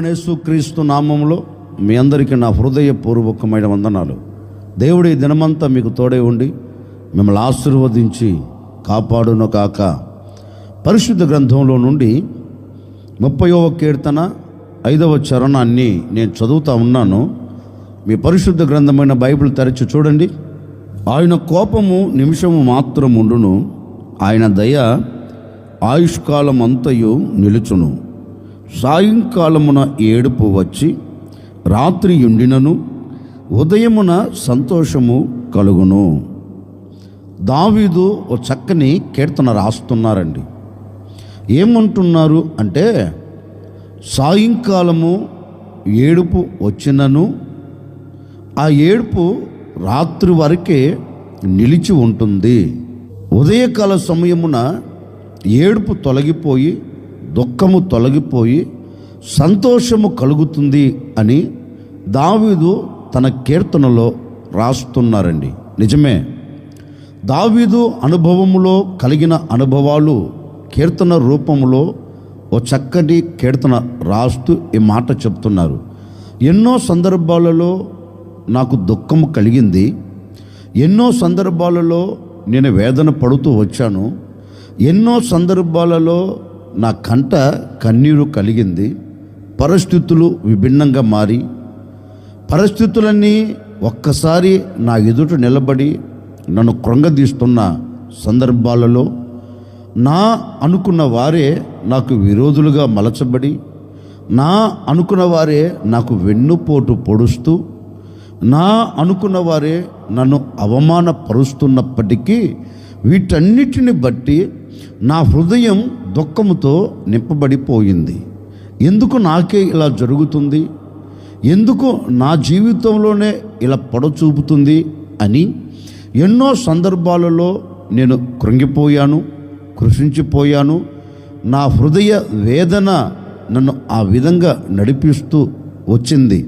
యేసుక్రీస్తు నామములో మీ అందరికీ నా హృదయపూర్వకమైన వందనాలు. దేవుడు ఈ దినమంతా మీకు తోడై ఉండి మిమ్మల్ని ఆశీర్వదించి కాపాడును కాక. పరిశుద్ధ గ్రంథంలో నుండి 30వ కీర్తన 5వ చరణాన్ని నేను చదువుతా ఉన్నాను. మీ పరిశుద్ధ గ్రంథమైన బైబిల్ తెరచి చూడండి. ఆయన కోపము నిమిషము మాత్రం ఉండును, ఆయన దయ ఆయుష్కాలం అంతయు నిలుచును. సాయంకాలమున ఏడుపు వచ్చి రాత్రి ఉండినను ఉదయమున సంతోషము కలుగును. దావీదు ఓ చక్కని కీర్తన రాస్తున్నారండి. ఏమంటున్నారు అంటే, సాయంకాలము ఏడుపు వచ్చినను ఆ ఏడుపు రాత్రి వరకే నిలిచి ఉంటుంది. ఉదయకాల సమయమున ఏడుపు తొలగిపోయి దుఃఖము తొలగిపోయి సంతోషము కలుగుతుంది అని దావీదు తన కీర్తనలో రాస్తున్నారండి. నిజమే, దావీదు అనుభవములో కలిగిన అనుభవాలు కీర్తన రూపంలో ఓ చక్కటి కీర్తన రాస్తూ ఈ మాట చెప్తున్నారు. ఎన్నో సందర్భాలలో నాకు దుఃఖము కలిగింది, ఎన్నో సందర్భాలలో నేను వేదన పడుతూ వచ్చాను, ఎన్నో సందర్భాలలో నా కంట కన్నీరు కలిగింది. పరిస్థితులు విభిన్నంగా మారి పరిస్థితులన్నీ ఒక్కసారి నా ఎదుట నిలబడి నన్ను కృంగదీస్తున్న సందర్భాలలో నా అనుకున్న వారే నాకు విరోధులుగా మలచబడి, నా అనుకున్న వారే నాకు వెన్నుపోటు పొడుస్తూ, నా అనుకున్న వారే నన్ను అవమానపరుస్తున్నప్పటికీ వీటన్నిటిని బట్టి నా హృదయం దుఃఖముతో నింపబడిపోయింది. ఎందుకు నాకే ఇలా జరుగుతుంది, ఎందుకు నా జీవితంలోనే ఇలా పొడచూపుతుంది అని ఎన్నో సందర్భాలలో నేను కృంగిపోయాను, కృషించిపోయాను. నా హృదయ వేదన నన్ను ఆ విధంగా నడిపిస్తూ వచ్చింది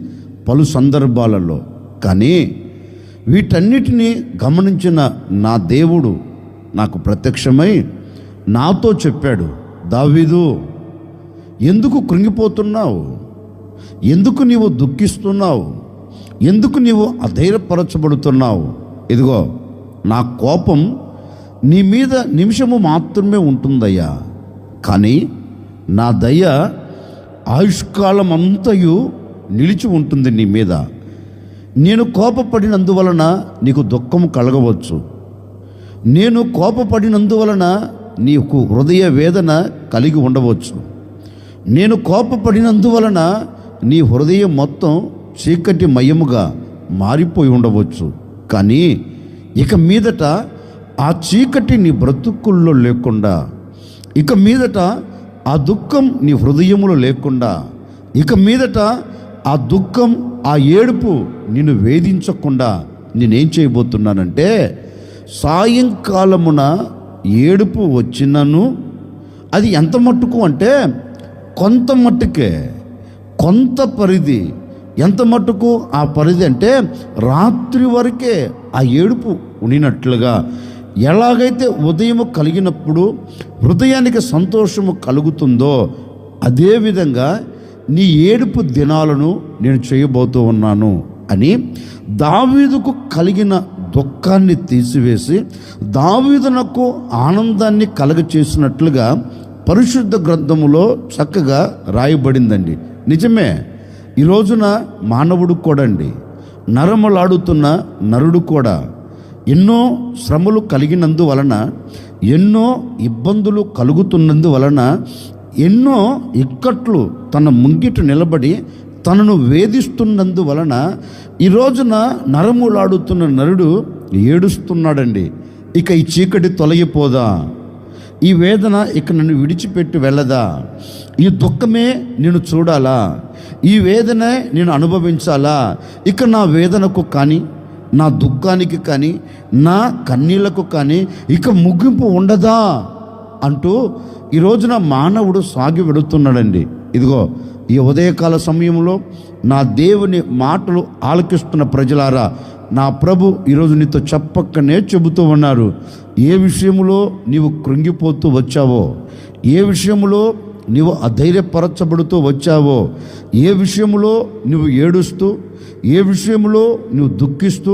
పలు సందర్భాలలో. కానీ వీటన్నిటినీ గమనించిన నా దేవుడు నాకు ప్రత్యక్షమై నాతో చెప్పాడు, దావీదు, ఎందుకు కృంగిపోతున్నావు, ఎందుకు నీవు దుఃఖిస్తున్నావు, ఎందుకు నీవు అధైర్యపరచబడుతున్నావు? ఇదిగో, నా కోపం నీ మీద నిమిషము మాత్రమే ఉంటుందయ్యా, కానీ నా దయ ఆయుష్కాలం అంతయు నిలిచి ఉంటుంది నీ మీద. నేను కోపపడినందువలన నీకు దుఃఖము కలగవచ్చు, నేను కోపపడినందువలన నీకు హృదయ వేదన కలిగి ఉండవచ్చు, నేను కోపపడినందువలన నీ హృదయం మొత్తం చీకటి మయముగా మారిపోయి ఉండవచ్చు. కానీ ఇక మీదట ఆ చీకటి నీ బ్రతుకుల్లో లేకుండా, ఇక మీదట ఆ దుఃఖం నీ హృదయములో లేకుండా, ఇక మీదట ఆ దుఃఖం ఆ ఏడుపు నిన్ను వేధించకుండా నేనేం చేయబోతున్నానంటే, సాయంకాలమున ఏడుపు వచ్చినను అది ఎంత మట్టుకు అంటే కొంత మట్టుకే, కొంత పరిధి. ఎంత మట్టుకు ఆ పరిధి అంటే రాత్రి వరకే ఆ ఏడుపు ఉండినట్లుగా. ఎలాగైతే ఉదయము కలిగినప్పుడు హృదయానికి సంతోషము కలుగుతుందో అదేవిధంగా నీ ఏడుపు దినాలను నేను చేయబోతూ ఉన్నాను అని దావీదుకు కలిగిన దుఃఖాన్ని తీసివేసి దావీదునకు ఆనందాన్ని కలగచేసినట్లుగా పరిశుద్ధ గ్రంథములో చక్కగా రాయబడిందండి. నిజమే, ఈ రోజున మానవుడు కూడా అండి, నరములాడుతున్న నరుడు కూడా ఎన్నో శ్రమలు కలిగినందువలన, ఎన్నో ఇబ్బందులు కలుగుతున్నందువలన, ఎన్నో ఇక్కట్లు తన ముంగిట నిలబడి తనను వేధిస్తున్నందువలన ఈ రోజున నరములాడుతున్న నరుడు ఏడుస్తున్నాడండి. ఇక ఈ చీకటి తొలగిపోదా, ఈ వేదన ఇక నన్ను విడిచిపెట్టి వెళ్ళదా, ఈ దుఃఖమే నేను చూడాలా, ఈ వేదనే నేను అనుభవించాలా, ఇక నా వేదనకు కానీ నా దుఃఖానికి కానీ నా కన్నీళ్లకు కానీ ఇక ముగింపు ఉండదా అంటూ ఈ రోజున మానవుడు సాగి వెడుతున్నాడండి. ఇదిగో, ఈ ఉదయకాల సమయంలో నా దేవుని మాటలు ఆలకిస్తున్న ప్రజలారా, నా ప్రభు ఈరోజు నీతో చెప్పక్కనే చెబుతూ ఉన్నారు. ఏ విషయంలో నీవు కృంగిపోతూ వచ్చావో, ఏ విషయంలో నీవు అధైర్యపరచబడుతూ వచ్చావో, ఏ విషయంలో నువ్వు ఏడుస్తూ, ఏ విషయంలో నువ్వు దుఃఖిస్తూ,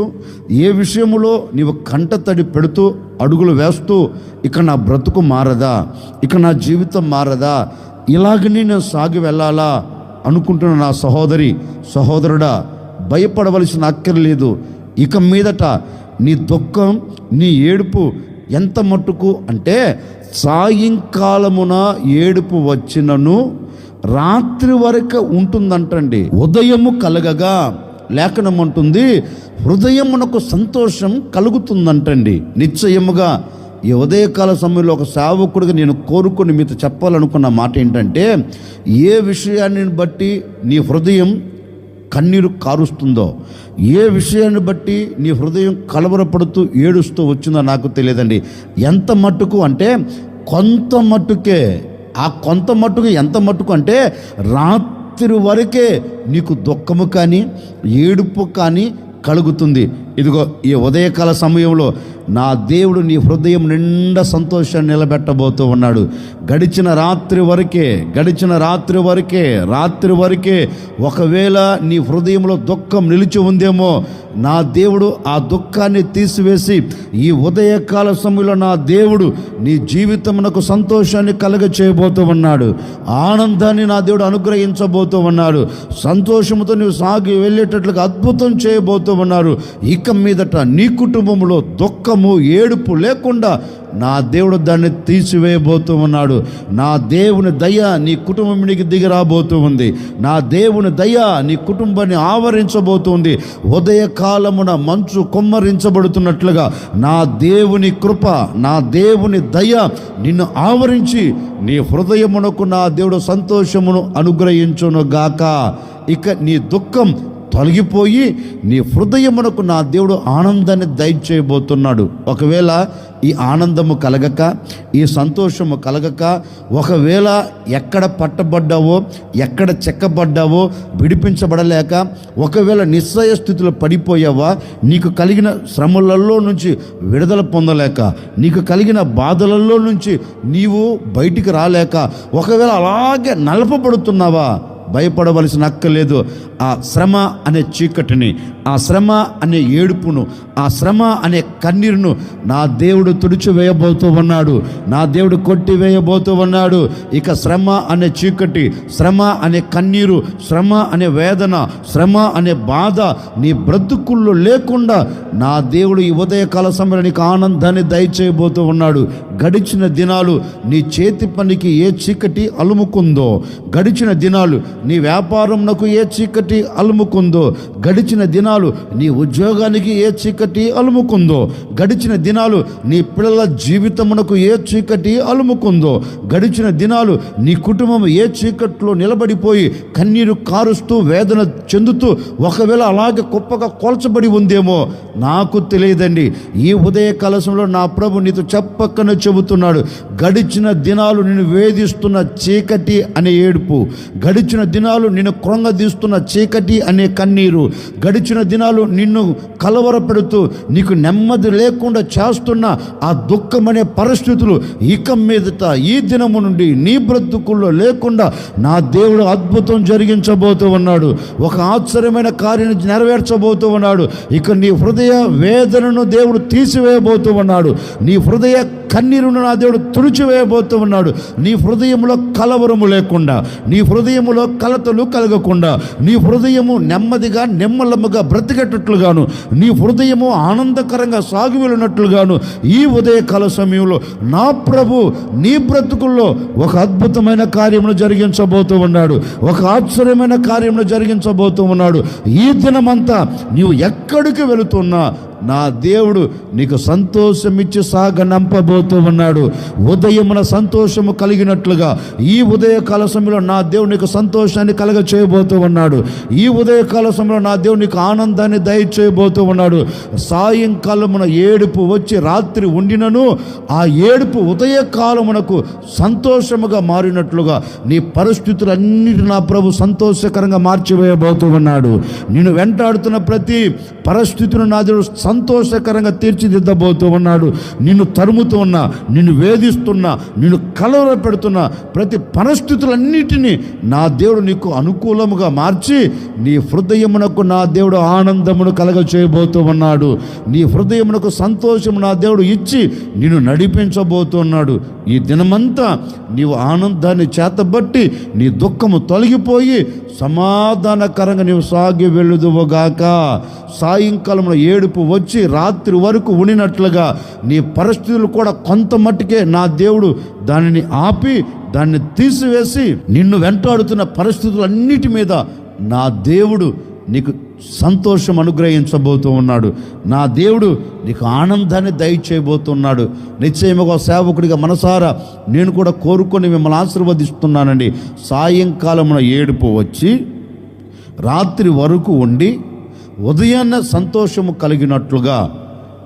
ఏ విషయంలో నీవు కంటతడి పెడుతూ అడుగులు వేస్తూ, ఇక నా బ్రతుకు మారదా, ఇక నా జీవితం మారదా, ఇలాగనే నేను సాగి వెళ్ళాలా అనుకుంటున్న నా సహోదరి సహోదరుడా, భయపడవలసిన అక్కర్లేదు. ఇక మీదట నీ దుఃఖం, నీ ఏడుపు ఎంత మట్టుకు అంటే, సాయంకాలమున ఏడుపు వచ్చినను రాత్రి వరకు ఉంటుందంటండి. ఉదయము కలగగా లేఖనం అంటుంది, హృదయమునకు సంతోషం కలుగుతుందంటండి. నిశ్చయముగా ఈ ఉదయకాల సమయంలో ఒక సేవకుడిగా నేను కోరుకొని మీతో చెప్పాలనుకున్న మాట ఏంటంటే, ఏ విషయాన్ని బట్టి నీ హృదయం కన్నీరు కారుస్తుందో, ఏ విషయాన్ని బట్టి నీ హృదయం కలవరపడుతూ ఏడుస్తూ వచ్చిందో నాకు తెలియదండి. ఎంత మట్టుకు అంటే కొంత మట్టుకే, ఆ కొంత మట్టుకు ఎంత మట్టుకు అంటే రాత్రి వరకే నీకు దుఃఖము కానీ ఏడుపు కానీ కలుగుతుంది. ఇదిగో ఈ ఉదయకాల సమయంలో నా దేవుడు నీ హృదయం నిండా సంతోషాన్ని నిలబెట్టబోతూ ఉన్నాడు. గడిచిన రాత్రి వరకే ఒకవేళ నీ హృదయంలో దుఃఖం నిలిచి ఉందేమో, నా దేవుడు ఆ దుఃఖాన్ని తీసివేసి ఈ ఉదయకాల సమయంలో నా దేవుడు నీ జీవితమునకు సంతోషాన్ని కలగ చేయబోతూ ఉన్నాడు. ఆనందాన్ని నా దేవుడు అనుగ్రహించబోతూ ఉన్నాడు. సంతోషంతో నీవు సాగి వెళ్ళేటట్లుగా అద్భుతం చేయబోతూ ఉన్నారు. ఇక మీదట నీ కుటుంబంలో దుఃఖము ఏడుపు లేకుండా నా దేవుడు దాన్ని తీసివేయబోతూ ఉన్నాడు. నా దేవుని దయ నీ కుటుంబానికి దిగి రాబోతూ ఉంది. నా దేవుని దయ నీ కుటుంబాన్ని ఆవరించబోతుంది. ఉదయకాలమున మంచు కొమ్మరించబడుతున్నట్లుగా నా దేవుని కృప, నా దేవుని దయ నిన్ను ఆవరించి నీ హృదయమునకు నా దేవుడు సంతోషమును అనుగ్రహించును గాక. ఇక నీ దుఃఖం తొలగిపోయి నీ హృదయమునకు నా దేవుడు ఆనందాన్ని దయచేయబోతున్నాడు. ఒకవేళ ఈ ఆనందము కలగక, ఈ సంతోషము కలగక, ఒకవేళ ఎక్కడ పట్టబడ్డావో, ఎక్కడ చెక్కబడ్డావో, విడిపించబడలేక ఒకవేళ నిస్సయ స్థితిలో పడిపోయావా, నీకు కలిగిన శ్రమలలో నుంచి విడుదల పొందలేక, నీకు కలిగిన బాధలలో నుంచి నీవు బయటికి రాలేక ఒకవేళ అలాగే నలపబడుతున్నావా, భయపడవలసిన అక్కర్లేదు. ఆ శ్రమ అనే చీకటిని, ఆ శ్రమ అనే ఏడుపును, ఆ శ్రమ అనే కన్నీరును నా దేవుడు తుడిచివేయబోతూ ఉన్నాడు. నా దేవుడు కొట్టివేయబోతూ ఉన్నాడు. ఇక శ్రమ అనే చీకటి, శ్రమ అనే కన్నీరు, శ్రమ అనే వేదన, శ్రమ అనే బాధ నీ బ్రతుకుల్లో లేకుండా నా దేవుడు ఈ ఉదయకాల సమయంలో నీకు ఆనందాన్ని దయచేయబోతూ ఉన్నాడు. గడిచిన దినాలు నీ చేతి పనికి ఏ చీకటి అలుముకుందో, గడిచిన దినాలు నీ వ్యాపారంకు ఏ చీకటి అలుముకుందో, గడిచిన దినాలు నీ ఉద్యోగానికి ఏ చీకటి అలుముకుందో, గడిచిన దినాలు నీ పిల్లల జీవితమునకు ఏ చీకటి అలుముకుందో, గడిచిన దినాలు నీ కుటుంబం ఏ చీకట్లో నిలబడిపోయి కన్నీరు కారుస్తూ వేదన చెందుతూ ఒకవేళ అలాగే కుప్పగా కోల్చబడి ఉందేమో నాకు తెలియదండి. ఈ ఉదయ కలశంలో నా ప్రభు నీతో చెప్పక్కనే చెబుతున్నాడు. గడిచిన దినాలు నిన్ను వేధిస్తున్న చీకటి అనే ఏడుపు, గడిచిన దినాలు నిన్ను కృంగదీస్తున్న చీకటి అనే కన్నీరు, గడిచిన దినాలు నిన్ను కలవరపెడుతూ నీకు నెమ్మది లేకుండా చేస్తున్న ఆ దుఃఖమనే పరిస్థితులు ఇక మీదట ఈ దినము నుండి నీ బ్రతుకుల్లో లేకుండా నా దేవుడు అద్భుతం జరిగించబోతూ ఉన్నాడు. ఒక ఆశ్చర్యమైన కార్యం నెరవేర్చబోతూ ఉన్నాడు. ఇక నీ హృదయ వేదనను దేవుడు తీసివేయబోతూ ఉన్నాడు. నీ హృదయ కన్నీరును నా దేవుడు తుడిచివేయబోతూ ఉన్నాడు. నీ హృదయంలో కలవరము లేకుండా, నీ హృదయములో కలతలు కలగకుండా, నీ హృదయము నెమ్మదిగా నెమ్మలముగా బ్రతికేటట్లుగాను, నీ హృదయము ఆనందకరంగా సాగి వెళ్ళినట్లుగాను ఈ ఉదయకాల సమయంలో నా ప్రభు నీ బ్రతుకుల్లో ఒక అద్భుతమైన కార్యమును జరిగించబోతూ ఉన్నాడు. ఒక ఆశ్చర్యమైన కార్యమును జరిగించబోతూ ఉన్నాడు. ఈ దినమంతా నీవు ఎక్కడికి వెళుతున్నా నా దేవుడు నీకు సంతోషం ఇచ్చి సాగనంపబోతూ ఉన్నాడు. ఉదయమున సంతోషము కలిగినట్లుగా ఈ ఉదయకాల సమయంలో నా దేవుడు నీకు సంతోషాన్ని కలగ చేయబోతూ ఉన్నాడు. ఈ ఉదయకాల సమయంలో నా దేవుడు నీకు ఆనందాన్ని దయచేయబోతూ ఉన్నాడు. సాయంకాలమున ఏడుపు వచ్చి రాత్రి ఉండినను ఆ ఏడుపు ఉదయకాలమునకు సంతోషముగా మారినట్లుగా నీ పరిస్థితులన్నిటి నా ప్రభు సంతోషకరంగా మార్చివేయబోతూ ఉన్నాడు. నిన్ను వెంటాడుతున్న ప్రతి పరిస్థితిని నా దేవుడు సంతోషకరంగా తీర్చిదిద్దబోతూ ఉన్నాడు. నిన్ను తరుముతూ ఉన్నా, నిన్ను వేధిస్తున్నా, నిన్ను కలవర పెడుతున్న ప్రతి పరిస్థితులన్నిటినీ నా దేవుడు నీకు అనుకూలముగా మార్చి నీ హృదయమునకు నా దేవుడు ఆనందమును కలగ చేయబోతూ ఉన్నాడు. నీ హృదయమునకు సంతోషము నా దేవుడు ఇచ్చి నిన్ను నడిపించబోతున్నాడు. ఈ దినమంతా నీవు ఆనందాన్ని చేతబట్టి నీ దుఃఖము తొలగిపోయి సమాధానకరంగా నీవు సాగి వెళ్ళుదువుగాక. సాయంకాలంలో ఏడుపు వచ్చి రాత్రి వరకు ఉండినట్లుగా నీ పరిస్థితులు కూడా కొంత మట్టుకే నా దేవుడు దానిని ఆపి దాన్ని తీసివేసి నిన్ను వెంటాడుతున్న పరిస్థితులన్నిటి మీద నా దేవుడు నీకు సంతోషం అనుగ్రహించబోతూ ఉన్నాడు. నా దేవుడు నీకు ఆనందాన్ని దయచేయబోతున్నాడు. నిశ్చయముగా సేవకుడిగా మనసారా నేను కూడా కోరుకొని మిమ్మల్ని ఆశీర్వదిస్తున్నానండి. సాయంకాలమున ఏడుపు వచ్చి రాత్రి వరకు ఉండి ఉదయాన్న సంతోషము కలిగినట్లుగా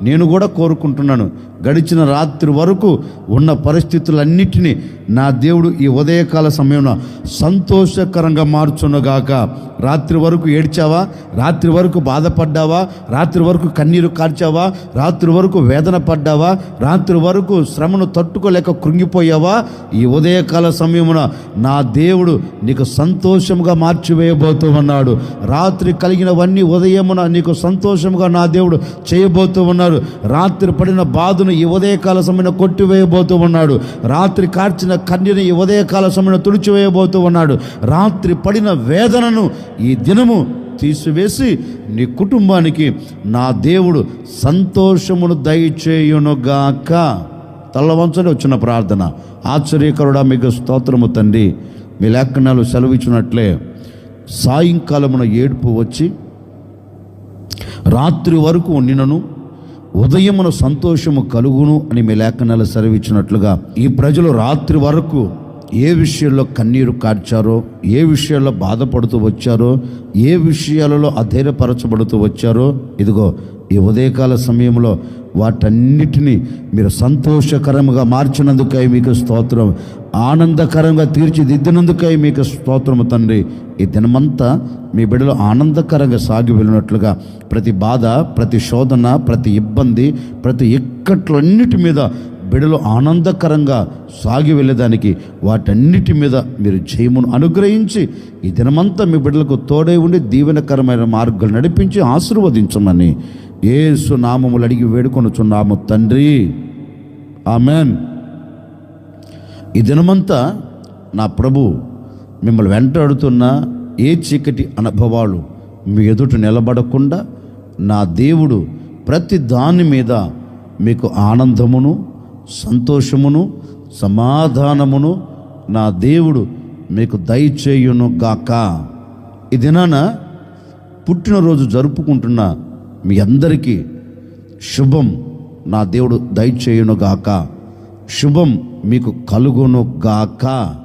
నేను కూడా కోరుకుంటున్నాను. గడిచిన రాత్రి వరకు ఉన్న పరిస్థితులన్నిటినీ నా దేవుడు ఈ ఉదయకాల సమయంలో సంతోషకరంగా మార్చునుగాక. రాత్రి వరకు ఏడ్చావా, రాత్రి వరకు బాధపడ్డావా, రాత్రి వరకు కన్నీరు కార్చావా, రాత్రి వరకు వేదన పడ్డావా, రాత్రి వరకు శ్రమను తట్టుకోలేక కృంగిపోయావా, ఈ ఉదయకాల సమయమున నా దేవుడు నీకు సంతోషముగా మార్చివేయబోతూ ఉన్నాడు. రాత్రి కలిగినవన్నీ ఉదయమున నీకు సంతోషముగా నా దేవుడు చేయబోతూ ఉన్నాడు. రాత్రి పడిన బాధను ఈ ఉదయకాల సమయంలో కొట్టివేయబోతూ ఉన్నాడు. రాత్రి కార్చిన కన్నీరుని ఈ ఉదయకాల సమయంలో తుడిచివేయబోతూ ఉన్నాడు. రాత్రి పడిన వేదనను ఈ దినము తీసివేసి నీ కుటుంబానికి నా దేవుడు సంతోషమును దయచేయునుగాక. తల్లవంచని వచ్చిన ప్రార్థన. ఆశ్చర్యకరుడా మీకు స్తోత్రము తండ్రి. మీ లేఖనాలు సెలవిచ్చినట్లే సాయంకాలమున ఏడుపు వచ్చి రాత్రి వరకు నిన్నను ఉదయమున సంతోషము కలుగును అని మీ లేఖనాలు సెలవిచ్చినట్లుగా ఈ ప్రజలు రాత్రి వరకు ఏ విషయాల్లో కన్నీరు కార్చారో, ఏ విషయాల్లో బాధపడుతూ వచ్చారో, ఏ విషయాలలో అధైర్యపరచబడుతూ వచ్చారో, ఇదిగో ఈ ఉదయకాల సమయంలో వాటన్నిటినీ మీరు సంతోషకరంగా మార్చినందుకై మీకు స్తోత్రం. ఆనందకరంగా తీర్చిదిద్దినందుకై మీకు స్తోత్రము తండ్రి. ఈ దినమంతా మీ బిడ్డలు ఆనందకరంగా సాగి వెళ్ళినట్లుగా ప్రతి బాధ, ప్రతి శోధన, ప్రతి ఇబ్బంది, ప్రతి ఇక్కట్లన్నిటి మీద బిడ్డలు ఆనందకరంగా సాగి వెళ్ళేదానికి వాటన్నిటి మీద మీరు జయమును అనుగ్రహించి ఈ దినమంతా మీ బిడ్డలకు తోడై ఉండి దీవెనకరమైన మార్గాలు నడిపించి ఆశీర్వదించమని యేసు నామములు అడిగి వేడుకొనుచున్నాము తండ్రి. ఆమెన్. ఈ దినమంతా నా ప్రభు మిమ్మల్ని వెంటాడుతున్న ఏ చీకటి అనుభవాలు మీ ఎదుట నిలబడకుండా నా దేవుడు ప్రతి దాని మీద మీకు ఆనందమును, సంతోషమును, సమాధానమును నా దేవుడు మీకు దయచేయును గాక. ఈ దినాన పుట్టినరోజు జరుపుకుంటున్న మీ అందరికీ శుభం నా దేవుడు దయచేయును గాక. శుభం మీకు కలుగును గాక.